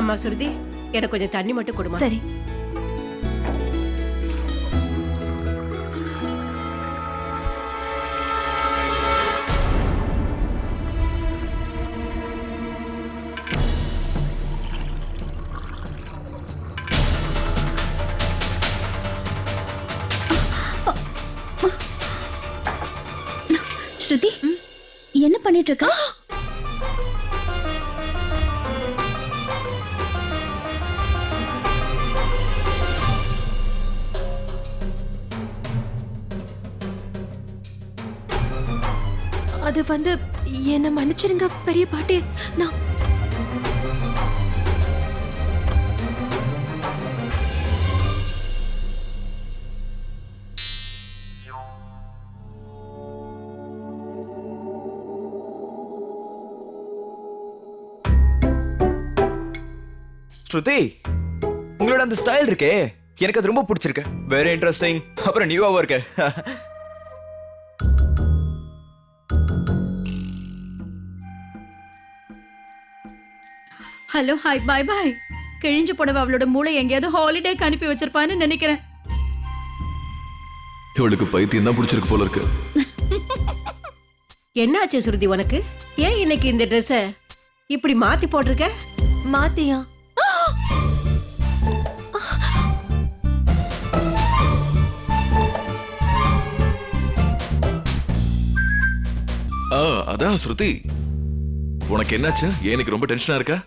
அம்மா சுருதி, எனக்கு கொஞ்சம் தண்ணி மட்டும் கொடுமா. சரி. ஸ்ருதி, என்ன பண்ணிட்டு இருக்க? அது வந்து என்ன மன்னிச்சிருங்க பெரிய பாட்டி. நான் ஸ்ருதி, உங்களோட அந்த ஸ்டைல் இருக்கே, எனக்கு அது ரொம்ப பிடிச்சிருக்கு. Very interesting. அப்புறம் நியூவாவும் இருக்கு. Hello, hi, bye bye. கிழிஞ்சு போனவ அவளோட மூளை எங்கேயாவது ஹாலிடேக்கு அனுப்பி வச்சிருப்பான்னு நினைக்கிறேன். இவளுக்கு பைத்தியம் தான் பிடிச்சிருக்கு போல இருக்கு. என்னாச்சு சுருதி உனக்கு? ஏன் இன்னைக்கு இந்த ட்ரெஸ்ஸ இப்படி மாத்தி போட்டிருக்க? மாத்தியா? அதான் ஸ்ருதி, உனக்கு என்னாச்சு? ஏன் எனக்கு ரொம்ப டென்ஷனா இருக்கா?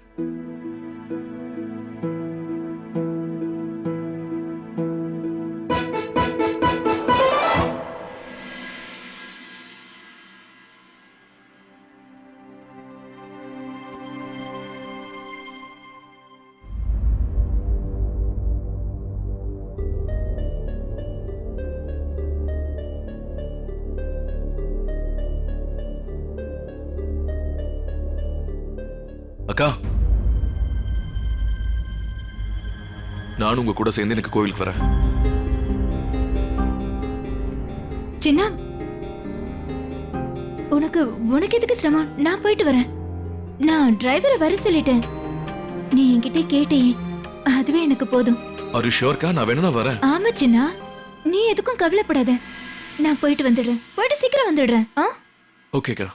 அக்கா, நானும் உங்க கூட சேர்ந்து எனக்கு கோயிலுக்கு வரேன். சின்ன, உனக்கு எதுக்கு சிரமம்? நான் போயிட்டு வரேன். நான் டிரைவரை வர சொல்லிட்டேன். நீ என்கிட்ட கேட்டே, அதுவே எனக்கு போதும். Are you sure அக்கா? நான் வேணும்னா வரேன். ஆமா சின்ன, நீ எதுக்கும் கவலைப்படாத. நான் போயிட்டு வந்துடுறேன். போயிட்டு சீக்கிரம் வந்துடுறேன். ஓகேக்கா.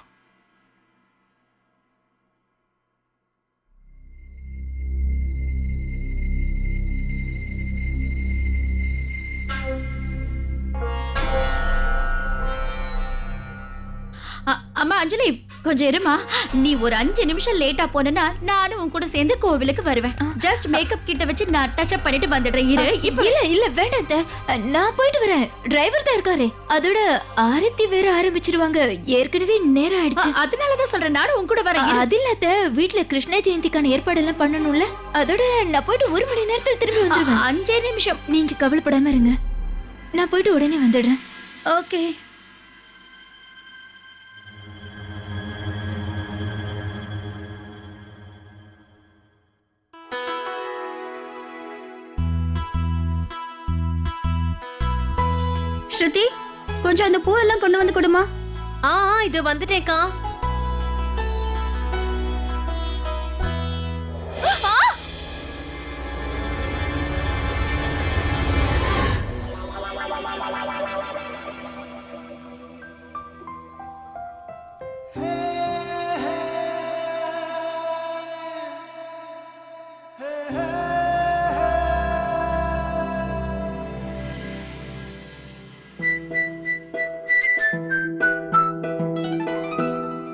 அம்மா அஞ்சலி, கொஞ்சம் இருமா. நீ ஒரு 5 நிமிஷம் லேட்டா போனா நானும் உன் கூட சேர்ந்து கோவிலுக்கு வருவேன். ஜஸ்ட் மேக்கப் கிட்ட வச்சு நான் டச் அப் பண்ணிட்டு வந்துடுறேன். இரு. இல்ல வேண்டாம், நான் போயிட்டு வரேன். டிரைவர் தான் இருக்காரே. அதோட ஆரத்தி வேற ஆரம்பிச்சிருவாங்க. ஏற்கனவே நேரம் ஆயிடுச்சு. அதனாலதான் சொல்றேன், நானும் உன் கூட வரேன். அது இல்லாத வீட்டுல கிருஷ்ண ஜெயந்திக்கான ஏற்பாடு எல்லாம் பண்ணணும்ல. அதோட நான் போயிட்டு 1 மணி நேரத்துல திரும்பி வந்துடுவேன். 5 நிமிஷம். நீங்க கவலைப்படாம இருங்க. நான் போயிட்டு உடனே வந்துடுறேன். ஓகே. ஸ்ருதி, கொஞ்சம் அந்த பூவெல்லாம் கொண்டு வந்து கொடுமா. இது வந்துட்டேக்கா.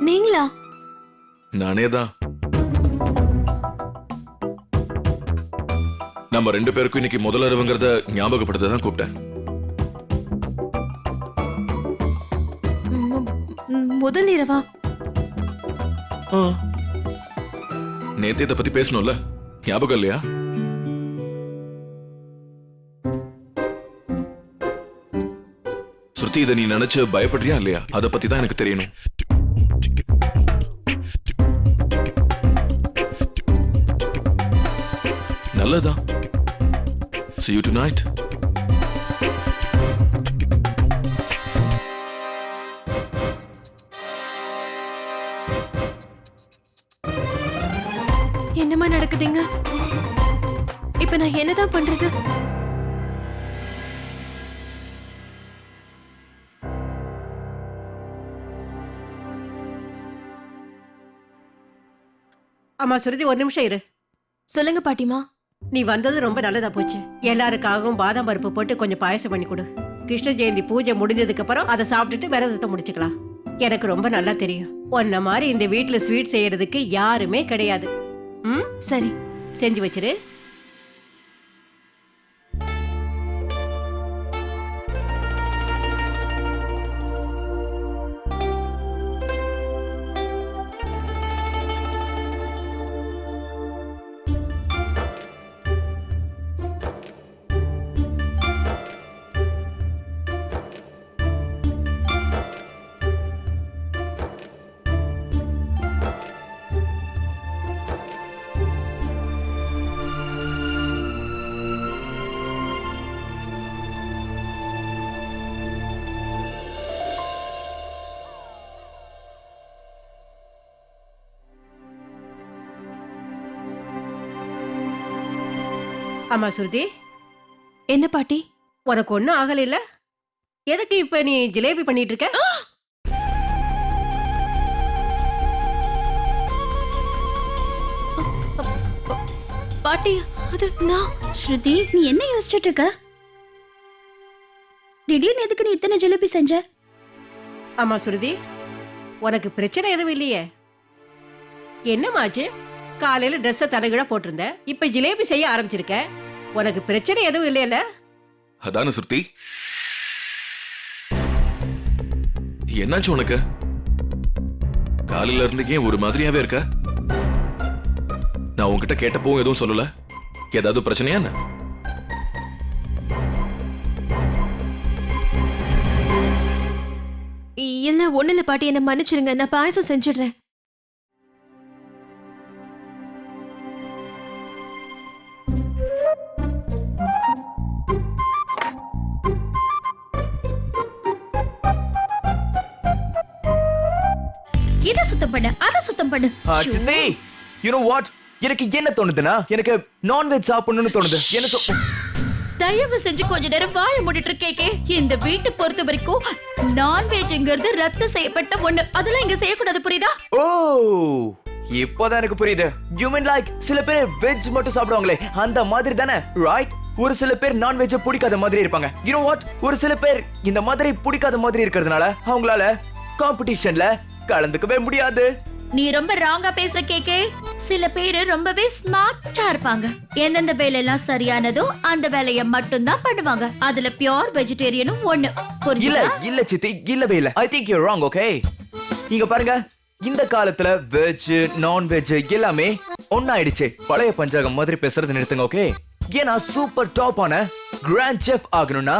நீங்களா? நானே தான். நம்ம 2 பேருக்கும் இன்னைக்கு முதல் இரவுங்கிறத ஞாபகப்படுத்த தான் கூப்பிட்டேன். முதல் இரவா? நேத்து இதை பத்தி பேசணும்ல, ஞாபகம் இல்லையா? ஸ்ருதி, இதை நீ நினைச்சு பயப்படுறியா இல்லையா? அதை பத்தி தான் எனக்கு தெரியணும். நல்லதா. See you tonight. என்ன என்னமா நடக்குதுங்க? இப்ப நான் என்னதான் பண்றது? அம்மா சுருதி, ஒரு நிமிஷம் இரு. சொல்லுங்க பாட்டிமா. நீ வந்தது ரொம்ப நல்லதா போச்சு. எல்லாருக்காகவும் பாதாம் பருப்பு போட்டு கொஞ்சம் பாயசம் பண்ணி கொடு. கிருஷ்ண ஜெயந்தி பூஜை முடிஞ்சதுக்கு அப்புறம் அதை சாப்பிட்டுட்டு விரதத்தை முடிச்சுக்கலாம். எனக்கு ரொம்ப நல்லா தெரியும், உன்ன மாதிரி இந்த வீட்டுல ஸ்வீட் செய்யறதுக்கு யாருமே கிடையாது. ம், சரி, செஞ்சு வச்சிரு. ஆமா சுருதி, என்ன பாட்டி? உனக்கு ஒண்ணும் ஆகல இல்ல? எதுக்கு இப்ப நீ ஜிலேபி பண்ணிட்டு இருக்க? பாட்டி, அது நான். ஸ்ருதி, நீ என்ன யோசிச்சுட்டு இருக்க? திடீர்னு எதுக்கு நீ இத்தனை ஜிலேபி செஞ்ச? ஆமா சுருதி, உனக்கு பிரச்சனை எதுவும் இல்லையே? என்னமாச்சு? காலையில ட்ரெஸ்ஸ தலைகீழா போட்டிருந்த, இப்ப ஜிலேபி செய்ய ஆரம்பிச்சிருக்க. உனக்கு பிரச்சனை எதுவும் இல்லையல்ல? அதான சுருதி. என்னாச்சு உனக்கு? காலையில இருந்து ஏன் ஒரு மாதிரியாவே இருக்க? நான் உன்கிட்ட கேட்டப்போ எதுவும் சொல்லல. ஏதாவது பிரச்சனையா என்ன? இல்ல, ஒண்ணு இல்ல பாட்டி, என்ன மன்னிச்சிருங்க. நான் பாயசம் செஞ்சிடுறேன். இத சுத்தம் பண்ணு, அத சுத்தம் பண்ணு. சித்தி, you know what? எனக்கு என்ன தோணுதுன்னா, எனக்கு நான்வெஜ் சாப்பிடணும்னு தோணுது. எனக்கு தயவு செஞ்சு கொஞ்ச நேரம் வாய மூடிட்டு இருக்கேக்கே. இந்த வீட்டை பொறுத்த வரைக்கும் நான்வெஜ்ங்கிறது ரத்து செய்யப்பட்ட ஒண்ணு. அதெல்லாம் இங்க செய்யக்கூடாது, புரியுதா? ஓ, இப்போதான் எனக்கு புரியுது. You mean like சில பேர் வெஜ் மட்டும் சாப்பிடுவாங்களே, அந்த மாதிரி தானே, ரைட்? ஒரு சில பேர் நான்வெஜ் பிடிக்காத மாதிரி இருப்பாங்க. You know what? ஒரு சில பேர் இந்த மாதிரி பிடிக்காத மாதிரி இருக்கிறதுனால அவங்களால காம்படிஷன்ல கலந்துக்கவே முடியாது. நீ ரொம்ப ராங்கா பேசுற கேக்கே. சில பேரு ரொம்பவே ஸ்மார்ட்டா இருப்பாங்க. எந்தெந்த வேலையெல்லாம் சரியானதோ அந்த வேலையை மட்டும் தான் பண்ணுவாங்க. அதுல பியூர் வெஜிடேரியனும் ஒண்ணு. இல்ல புரியுதா? இல்ல சித்தி, இல்லவே இல்ல. I think you're wrong, okay? இங்க பாருங்க, இந்த காலத்துல வெஜ் நான்வெஜ் எல்லாமே ஒன்னாயிடுச்சு. பழைய பஞ்சாங்கம் மாதிரி பேசுறது நிறுத்துங்க, ஓகே? ஏன்னா சூப்பர் டாப்பான கிராண்ட் செஃப் ஆகணும்னா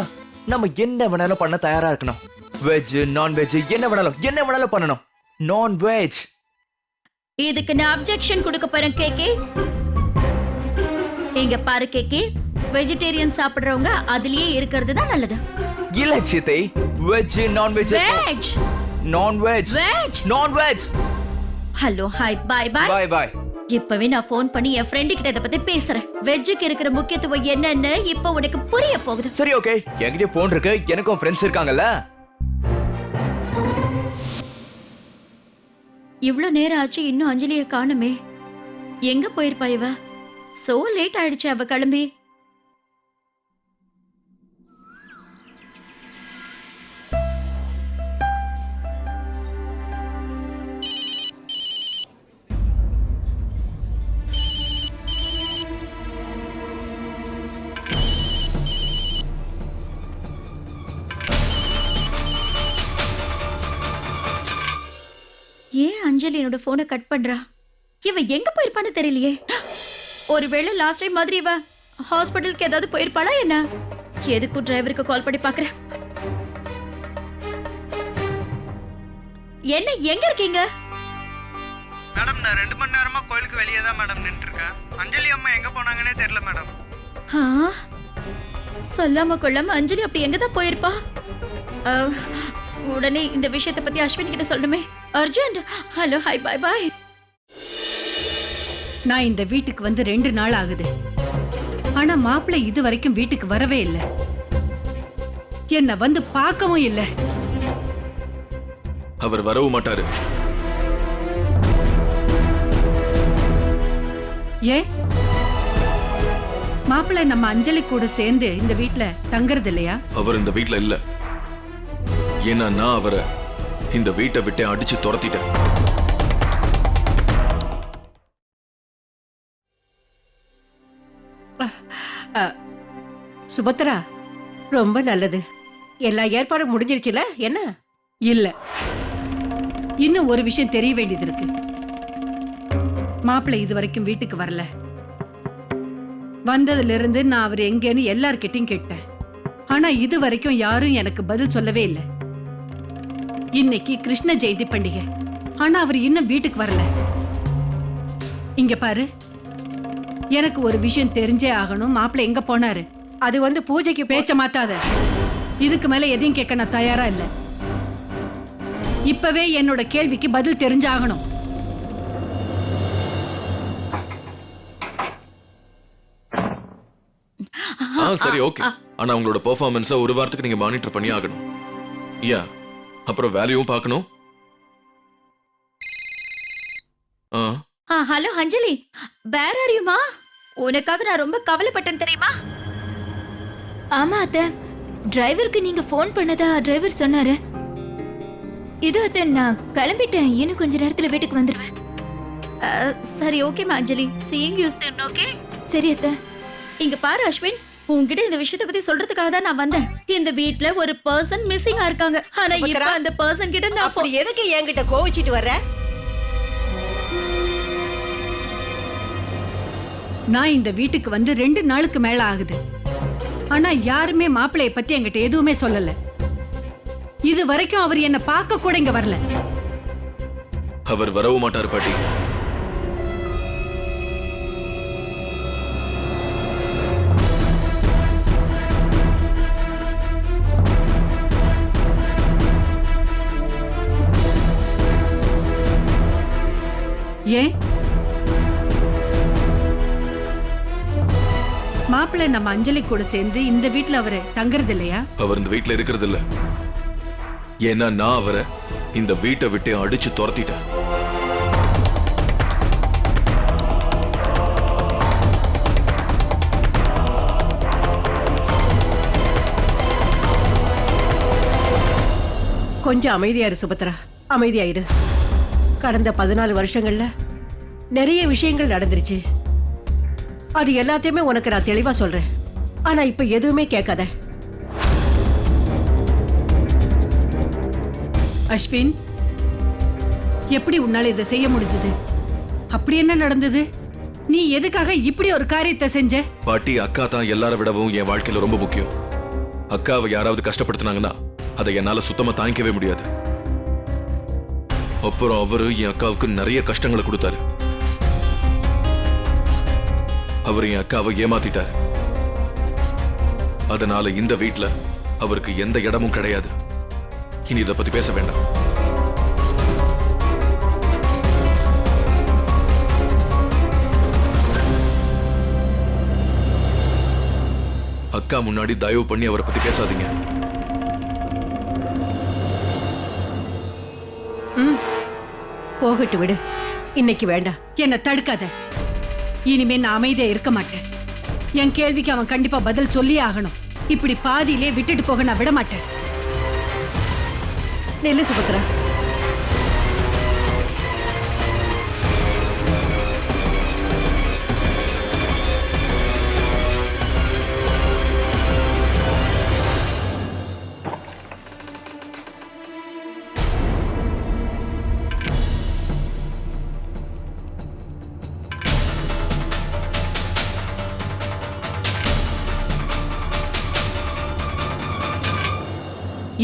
நம்ம என்ன வேணாலும் பண்ண தயாரா இருக்கணும். வெஜ் நான்வெஜ் என்ன வேணாலும் பண்ணணும். நான்வெஜ் இதுக்கு நான் அப்ஜெக்ஷன் கொடுக்க போறேன் கேக்கே. இங்க பாரு கேக்கே, வெஜிடேரியன் சாப்பிடுறவங்க அதுலயே இருக்கிறது தான் நல்லது. இல்ல சித்தி, veg non veg veg non veg veg non veg. Hello, hi, bye bye. Bye bye. இப்பவே நான் ஃபோன் பண்ணி என் ஃப்ரெண்டு கிட்ட இத பத்தி பேசுறேன். வெஜ்ஜுக்கு இருக்கிற முக்கியத்துவம் என்னன்னு இப்ப உனக்கு புரிய போகுது. சரி, ஓகே. என்கிட்ட போன் இருக்கு, எனக்கும் ஃப்ரெண்ட்ஸ் இருக்காங்கல்ல. இவ்ளோ நேரம் ஆச்சு, இன்னும் அஞ்சலியை காணுமே. எங்க போயிருப்பா இவ? சோ லேட் ஆயிடுச்சு அவ கிளம்பி. ஏன் அஞ்சலி என்னோட போனை கட் பண்றா? இவ எங்க போயிருப்பான்னு தெரியலையே. ஒருவேளை லாஸ்ட் டைம் மாதிரி இவ ஹாஸ்பிட்டலுக்கு ஏதாவது போயிருப்பாளா என்ன? எதுக்கும் டிரைவருக்கு கால் பண்ணி பாக்குறேன். என்ன, எங்க இருக்கீங்க? மேடம், நான் 2 மணி நேரமா கோயிலுக்கு வெளியே தான் மேடம் நின்று இருக்கேன். அஞ்சலி அம்மா எங்க போனாங்கன்னே தெரியல மேடம். சொல்லாம கொள்ளாம அஞ்சலி அப்படி எங்க தான் போயிருப்பா? உடனே இந்த விஷயத்தை பத்தி அஸ்வினி கிட்ட சொல்லணுமே. Arjun, hello, hi, bye bye. நான் இந்த வீட்டுக்கு வந்து 2 நாள் ஆகுது. ஆனா மாப்பிள்ளை இது வரைக்கும் வீட்டுக்கு வரவே இல்லை. என்ன வந்து பார்க்கவும் இல்லை. அவர் வரவும் மாட்டாரு. ஏன் மாப்பிள்ளை நம்ம அஞ்சலி கூட சேர்ந்து இந்த வீட்ல தங்கறது இல்லையா? அவர் இந்த வீட்ல இல்ல. ஏன்னா நான் அவரை இந்த வீட்டை விட்டு அடிச்சு துரத்திட்டேன். சுபத்ரா, ரொம்ப நல்லது. எல்லா ஏற்பாடும் முடிஞ்சிருச்சுல? என்ன? இல்ல, இன்னும் ஒரு விஷயம் தெரிய வேண்டியது இருக்கு. மாப்பிள்ளை இது வரைக்கும் வீட்டுக்கு வரல. வந்ததுல இருந்து நான் அவர் எங்கேன்னு எல்லார்கிட்டையும் கேட்டேன். ஆனா இது வரைக்கும் யாரும் எனக்கு பதில் சொல்லவே இல்லை. இன்னைக்கு கிருஷ்ண ஜெயந்தி பண்டிகை, ஆனா அவர் இன்னும் வீட்டுக்கு வரல. இங்க பாரு, எனக்கு ஒரு விஷயம் தெரிஞ்சே ஆகணும். மாப்பிள்ளை எங்க போனாரு? அது வந்து பூஜைக்கு பேச்ச மாத்தாத. இதுக்கு மேல எதையும் கேட்க நான் தயாரா இல்ல. இப்பவே என்னோட கேள்விக்கு பதில் தெரிஞ்சாகணும். சரி, ஓகே. ஆனா உங்களோட பெர்ஃபார்மன்ஸை ஒரு வாரத்துக்கு நீங்க மானிட்டர் பண்ணி ஆகணும். அப்புறம் வேலையும் பார்க்கணும். ஹலோ அஞ்சலி, வேற அறியுமா? உனக்காக நான் ரொம்ப கவலைப்பட்டேன் தெரியுமா? ஆமா அத்தை, டிரைவருக்கு நீங்க ஃபோன் பண்ணதா டிரைவர் சொன்னாரு. இதோ அத்தை, நான் கிளம்பிட்டேன். இன்னும் கொஞ்ச நேரத்துல வீட்டுக்கு வந்துடுவேன். சரி, ஓகேமா Anjali. Seeing you soon. Okay, சரி அத்தை. இங்க பாரு அஸ்வின், உன்கிட்ட இந்த விஷயத்தை பத்தி சொல்றதுக்காக தான் நான் வந்தேன். இந்த வீட்ல ஒரு பர்சன் மிஸ்ஸிங்கா இருக்காங்க. ஆனா இப்ப அந்த பர்சன் கிட்ட நான் அப்படி எதுக்கு என்கிட்ட கோவிச்சிட்டு வர்ற? நான் இந்த வீட்டுக்கு வந்து 2 நாளுக்கு மேல ஆகுது. ஆனா யாருமே மாப்பிள்ளைய பத்தி என்கிட்ட எதுவுமே சொல்லல. இது வரைக்கும் அவர் என்ன பார்க்க கூட இங்க வரல. அவர் வரவும் மாட்டார் பாட்டி. ஏன்? மாப்பிள்ளை நம்ம அஞ்சலி கூட சேர்ந்து இந்த வீட்ல அவரு தங்குறது இல்லையா? அவர் இந்த வீட்ல இருக்கிறது இல்ல. ஏன்னா நான் அவரை இந்த வீட்டை விட்டு அடிச்சு துரத்திட்டேன். கொஞ்சம் அமைதியாயிரு சுபத்ரா, அமைதியாயிரு. கடந்த 14 வருஷங்கள்ல நிறைய விஷயங்கள் நடந்துருச்சு. அது எல்லாத்தையுமே உனக்கு நான் தெளிவா சொல்றேன். ஆனா இப்ப எதுவுமே கேட்காத. அஸ்வின், எப்படி உன்னால இதை செய்ய முடிஞ்சது? அப்படி என்ன நடந்தது? நீ எதுக்காக இப்படி ஒரு காரியத்தை செஞ்ச? பாட்டி, அக்கா தான் எல்லாரை விடவும் என் வாழ்க்கையில ரொம்ப முக்கியம். அக்காவை யாராவது கஷ்டப்படுத்தினாங்கன்னா அதை என்னால சுத்தமா தாங்கிக்கவே முடியாது. அப்புறம் அவரு என் அக்காவுக்கு நிறைய கஷ்டங்களை கொடுத்தாரு. அவர் என் அக்காவை ஏமாத்திட்டாரு. அதனால இந்த வீட்ல அவருக்கு எந்த இடமும் கிடையாது. இனி இதை பத்தி பேச வேண்டாம். அக்கா முன்னாடி தயவு பண்ணி அவரை பத்தி பேசாதீங்க. போகட்டு விடு, இன்னைக்கு வேண்டாம். என்ன தடுக்காத. இனிமே நான் அமைதியா இருக்க மாட்டேன். என் கேள்விக்கு அவன் கண்டிப்பா பதில் சொல்லியே ஆகணும். இப்படி பாதியிலே விட்டுட்டு போக நான் விட மாட்டேன். நெல்லு சுபத்ரா.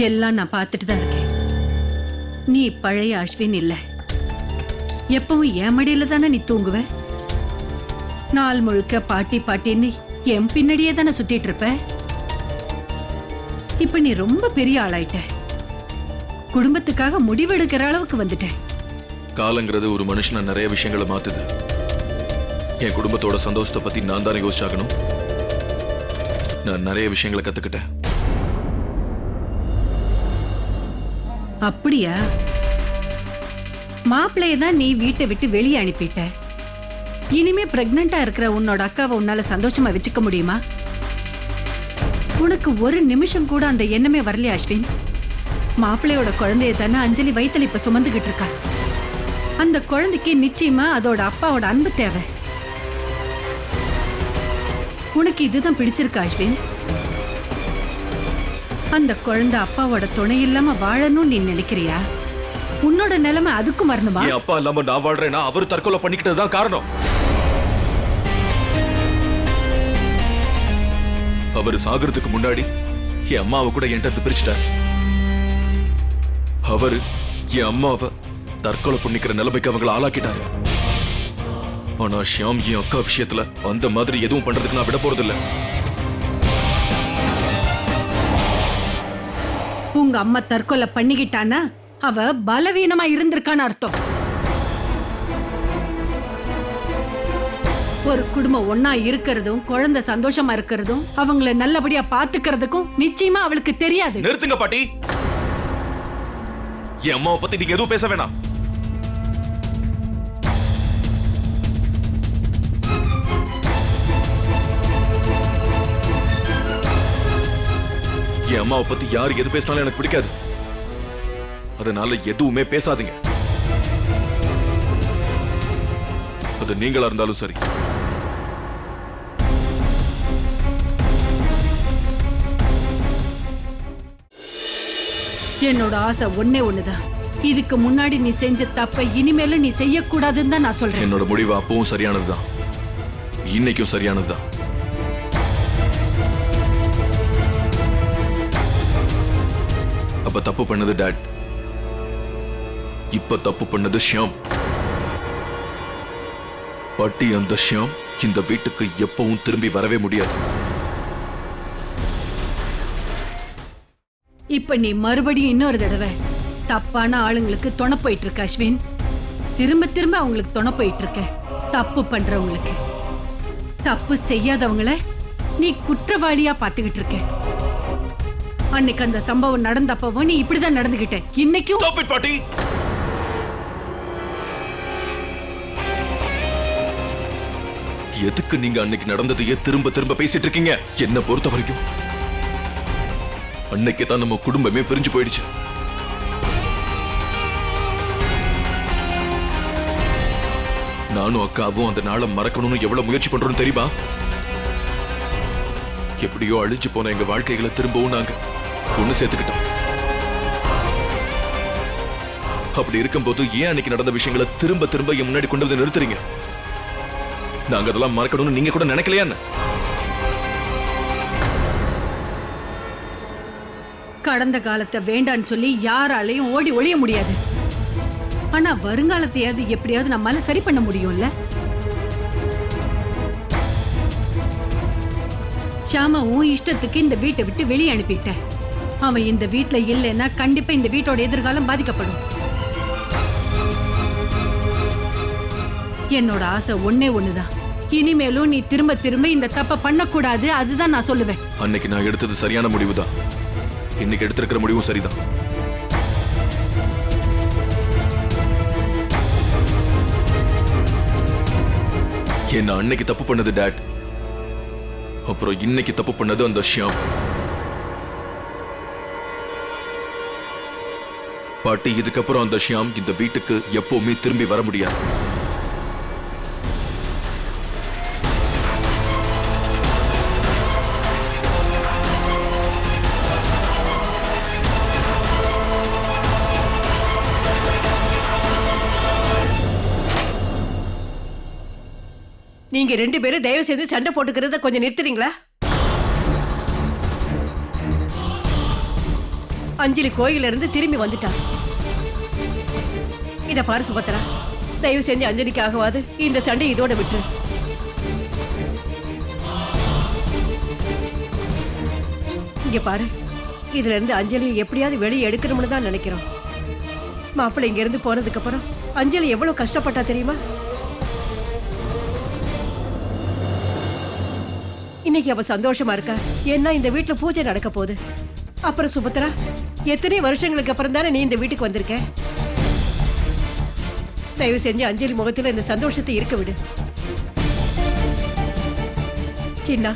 எல்லாம் நான் பார்த்துட்டு தான் இருக்கேன். நீ பழைய அஸ்வின் இல்ல. எப்பவும் என் மடியில தானே நீ தூங்குவ. நாள் முழுக்க பாட்டி பாட்டின்னு என் பின்னாடியே தானே சுத்திட்டு இருப்ப. இப்ப நீ ரொம்ப பெரிய ஆளாயிட்ட. குடும்பத்துக்காக முடிவெடுக்கிற அளவுக்கு வந்துட்ட. காலங்கிறது ஒரு மனுஷனை நிறைய விஷயங்களை மாத்துது. என் குடும்பத்தோட சந்தோஷத்தை பத்தி நான் தானே யோசிச்சாகணும். நான் நிறைய விஷயங்களை கத்துக்கிட்டேன். அப்படியா? மாப்பிள்ளைய தான் நீ வீட்டை விட்டு வெளியே அனுப்பிட்ட. இனிமே பிரெக்னண்டா இருக்கிற உன்னோட அக்காவை உன்னால சந்தோஷமா வச்சுக்க முடியுமா? உனக்கு ஒரு நிமிஷம் கூட அந்த எண்ணமே வரலையா அஸ்வின்? மாப்பிள்ளையோட குழந்தைய தானே அஞ்சலி வயித்துல இப்ப சுமந்துகிட்டு இருக்கா. அந்த குழந்தைக்கு நிச்சயமா அதோட அப்பாவோட அன்பு தேவை. உனக்கு இதுதான் பிடிச்சிருக்கா அஸ்வின்? அந்த குழந்தை அப்பாவோட துணை இல்லாம வாழணும்னு நீ நினைக்கிறியா? உன்னோட நிலைமை அதுக்கும் வரணுமா? என் அப்பா இல்லாம நான் வாழ்றேன்னா அவரு தற்கொலை பண்ணிக்கிட்டதுதான் காரணம். அவரு சாகிறதுக்கு முன்னாடி என் அம்மாவை கூட என்கிட்ட பிரிச்சுட்டார். அவரு என் அம்மாவை தற்கொலை பண்ணிக்கிற நிலைமைக்கு அவங்களை ஆளாக்கிட்டாரு. ஆனா ஷியாம் என் அக்கா விஷயத்துல அந்த மாதிரி எதுவும் பண்றதுக்கு நான் விட போறதில்ல. உங்க அம்மா தற்கொலை பண்ணிக்கிட்டானா அவ பலவீனமா இருந்திருக்கான்னு அர்த்தம். ஒரு குடும்பம் ஒன்னா இருக்கிறதும் குழந்தை சந்தோஷமா இருக்கிறதும் அவங்கள நல்லபடியா பாத்துக்கிறதுக்கும் நிச்சயமா அவளுக்கு தெரியாது. நிறுத்துங்க பாட்டி. என் அம்மாவை பத்தி நீங்க எதுவும் பேச வேணாம். என் அம்மாவை பத்தி யாரு எது பேசினாலும் எனக்கு பிடிக்காது. அதனால எதுவுமே பேசாதீங்க. அது நீங்களா இருந்தாலும் சரி. என்னோட ஆசை ஒன்னே ஒண்ணுதான். இதுக்கு முன்னாடி நீ செஞ்ச தப்பை இனிமேல நீ செய்யக்கூடாதுன்னு தான் நான் சொல்றேன். என்னோட முடிவு அப்பவும் சரியானதுதான், இன்னைக்கும் சரியானதுதான். அப்ப தப்பு பண்ணது டாட், இப்ப தப்பு பண்ணது ஷியாம். பாட்டி, அந்த ஷியாம் இந்த வீட்டுக்கு எப்பவும் திரும்பி வரவே முடியாது. இப்ப நீ மறுபடியும் இன்னொரு தடவை தப்பான ஆளுங்களுக்கு துணை போயிட்டு இருக்க அஸ்வின். திரும்ப திரும்ப அவங்களுக்கு துணை போயிட்டு இருக்க. தப்பு பண்றவங்களுக்கு, தப்பு செய்யாதவங்கள நீ குற்றவாளியா பாத்துக்கிட்டு இருக்க. அன்னைக்கு அந்த சம்பவம் நடந்தப்பவும் நீ இப்படிதான் நடந்துகிட்ட. இன்னைக்கும் Stop it, பாட்டி. எதுக்கு நீங்க அன்னைக்கு நடந்ததையே திரும்ப திரும்ப பேசிட்டு இருக்கீங்க? என்ன பொறுத்த வரைக்கும் அன்னைக்கு தான் நம்ம குடும்பமே பிரிஞ்சு போயிடுச்சு. நானும் அக்காவும் அந்த நாளை மறக்கணும்னு எவ்வளவு முயற்சி பண்றோம்னு தெரியுமா? எப்படியோ அழிஞ்சு போன எங்க வாழ்க்கைகளை திரும்பவும் நாங்க ஒண்ணு சேர்த்துக்கிட்டோம். அப்படி இருக்கும்போது ஏன் அன்னைக்கு நடந்த விஷயங்களை திரும்ப திரும்ப என் முன்னாடி கொண்டு வந்து நிறுத்துறீங்க? நாங்க அதெல்லாம் மறக்கணும்னு நீங்க கூட நினைக்கலையா? கடந்த காலத்தை வேண்டான்னு சொல்லி யாராலையும் ஓடி ஒழிய முடியாது. ஆனா வருங்காலத்தையாவது எப்படியாவது நம்மால சரி பண்ண முடியும்ல. ஷாம உன் இஷ்டத்துக்கு இந்த வீட்டை விட்டு வெளியே அனுப்பிட்டேன். அவன் இந்த வீட்டுல இல்லைன்னா கண்டிப்பா இந்த வீட்டோட எதிர்காலம் பாதிக்கப்படும். என்னோட ஆசை ஒன்னே ஒண்ணுதான். இனிமேலும் நீ திரும்ப திரும்ப இந்த தப்ப பண்ணக்கூடாது. அதுதான் நான் சொல்லுவேன். அன்னைக்கு நான் எடுத்தது சரியான முடிவுதான். இன்னைக்கு எடுத்திருக்கிற முடிவும் சரிதான். என்ன அன்னைக்கு தப்பு பண்ணது டாட், அப்புறம் இன்னைக்கு தப்பு பண்ணது அந்த ஷியாம். பாட்டி, இதுக்கப்புறம் அந்த ஷியாம் இந்த வீட்டுக்கு எப்பவுமே திரும்பி வர முடியாது. நீங்க ரெண்டு பேரும் தயவு செய்து சண்டை போட்டுக்கிறத கொஞ்சம் நிறுத்துறீங்களா? அஞ்சலி கோயில இருந்து திரும்பி வந்துட்டா. இத பாரு சுபத்ரா, தயவு செஞ்சு அஞ்சலிக்காகவாது இந்த சண்டை இதோட விட்டுரு. இங்க பாரு, இதுல இருந்து அஞ்சலியை எப்படியாவது வெளியே எடுக்கணும்னு தான் நினைக்கிறோம். மாப்பிள்ளை இங்க இருந்து போனதுக்கு அப்புறம் அஞ்சலி எவ்வளவு கஷ்டப்பட்டா தெரியுமா? இன்னைக்கு அவ சந்தோஷமா இருக்கா ஏன்னா இந்த வீட்டுல பூஜை நடக்க போகுது. அப்புறம் சுபத்ரா, எத்தனை வருஷங்களுக்கு அப்புறம் தானே நீ இந்த வீட்டுக்கு வந்திருக்க. தயவு செஞ்சு அஞ்சலி முகத்துல இந்த சந்தோஷத்தை இருக்க விடு. சின்னா,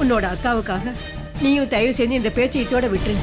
உன்னோட அக்காவுக்காக நீயும் தயவு செஞ்சு இந்த பேச்சை இதோட விட்டுரு.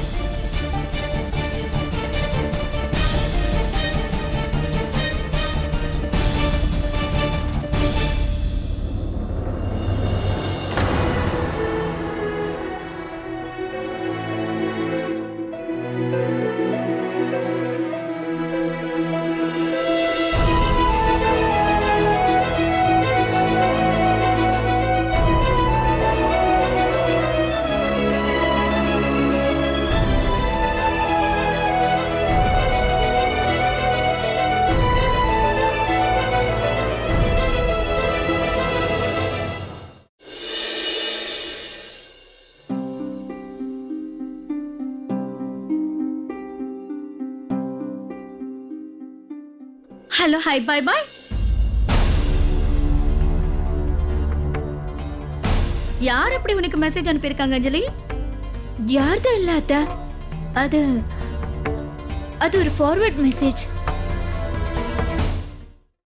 Hello, hi, bye bye. யார் அப்படி உனக்கு மெசேஜ் அனுப்பியிருக்காங்க அஞ்சலி? யார்தான் இல்ல அத்தை. அது அது ஒரு ஃபார்வர்ட் மெசேஜ்.